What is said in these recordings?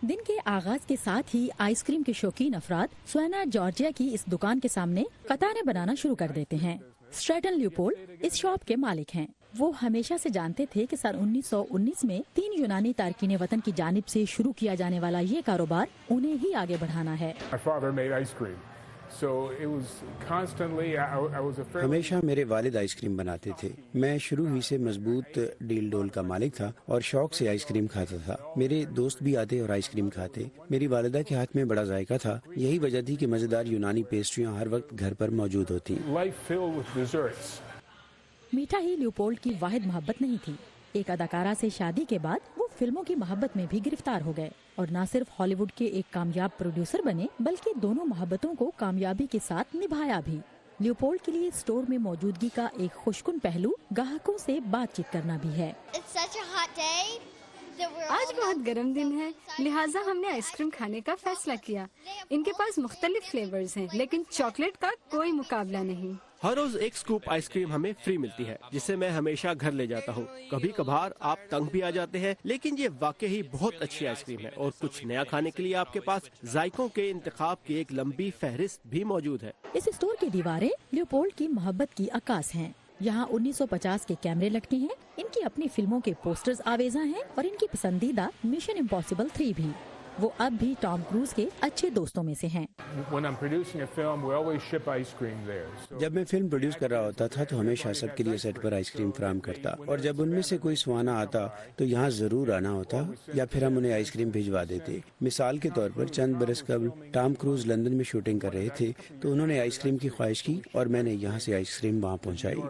दिन के आगाज के साथ ही आइसक्रीम के शौकीन अफराद सुएना जॉर्जिया की इस दुकान के सामने कतारें बनाना शुरू कर देते हैं। स्ट्रैटन ल्यूपोल्ड इस शॉप के मालिक हैं। वो हमेशा से जानते थे कि सन 1919 में 3 यूनानी तारकीन वतन की जानिब से शुरू किया जाने वाला ये कारोबार उन्हें ही आगे बढ़ाना है। हमेशा मेरे वालिद आइसक्रीम बनाते थे। मैं शुरू ही से मजबूत डील डोल का मालिक था और शौक से आइसक्रीम खाता था। मेरे दोस्त भी आते और आइसक्रीम खाते। मेरी वालिदा के हाथ में बड़ा जायका था। यही वजह थी कि मजेदार यूनानी पेस्ट्रियाँ हर वक्त घर पर मौजूद होती। मीठा ही ल्यूपोल्ड की वाहिद मोहब्बत नहीं थी। एक अदाकारा से शादी के बाद वो फिल्मों की मोहब्बत में भी गिरफ्तार हो गए और न सिर्फ हॉलीवुड के एक कामयाब प्रोड्यूसर बने बल्कि दोनों मोहब्बतों को कामयाबी के साथ निभाया भी। ल्यूपोल्ड के लिए स्टोर में मौजूदगी का एक खुशकुन पहलू ग्राहकों से बातचीत करना भी है। आज बहुत गर्म दिन है, लिहाजा हमने आइसक्रीम खाने का फैसला किया। इनके पास मुख्तलिफ फ्लेवर्स हैं, लेकिन चॉकलेट का कोई मुकाबला नहीं। हर रोज एक स्कूप आइसक्रीम हमें फ्री मिलती है, जिसे मैं हमेशा घर ले जाता हूँ। कभी कभार आप तंग भी आ जाते हैं, लेकिन ये वाकई ही बहुत अच्छी आइसक्रीम है और कुछ नया खाने के लिए आपके पास जायकों के इंतखाब की एक लंबी फहरिस्त भी मौजूद है। इस स्टोर की दीवारें ल्यूपोल्ड की मोहब्बत की अक्कास हैं। यहाँ 1950 के कैमरे लटके हैं। इनकी अपनी फिल्मों के पोस्टर्स आवेजा हैं और इनकी पसंदीदा मिशन इम्पॉसिबल 3 भी। वो अब भी टॉम क्रूज के अच्छे दोस्तों में से हैं। जब मैं फिल्म प्रोड्यूस कर रहा होता था तो हमेशा सबके लिए सेट पर आइसक्रीम फराहम करता और जब उनमें से कोई सुहाना आता तो यहाँ जरूर आना होता या फिर हम उन्हें आइसक्रीम भिजवा देते। मिसाल के तौर पर चंद बरस कबल टॉम क्रूज लंदन में शूटिंग कर रहे थे तो उन्होंने आइसक्रीम की ख्वाहिश की और मैंने यहाँ से आइसक्रीम वहाँ पहुँचाई।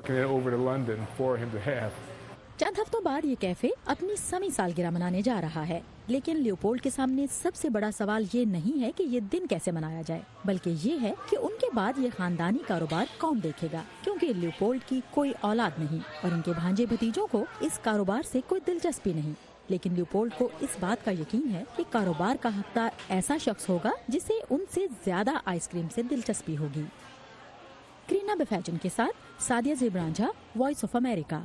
चंद हफ्तों बाद ये कैफे अपनी 100वीं सालगिरह मनाने जा रहा है, लेकिन ल्यूपोल्ड के सामने सबसे बड़ा सवाल ये नहीं है कि ये दिन कैसे मनाया जाए, बल्कि ये है कि उनके बाद ये खानदानी कारोबार कौन देखेगा, क्योंकि ल्यूपोल्ड की कोई औलाद नहीं और इनके भांजे भतीजों को इस कारोबार से कोई दिलचस्पी नहीं। लेकिन ल्यूपोल्ड को इस बात का यकीन है कि कारोबार का हकदार ऐसा शख्स होगा जिसे उनसे ज्यादा आइसक्रीम से दिलचस्पी होगी। करीना बेफेजन के साथ सादिया ज़ेबरांझा, वॉइस ऑफ अमेरिका।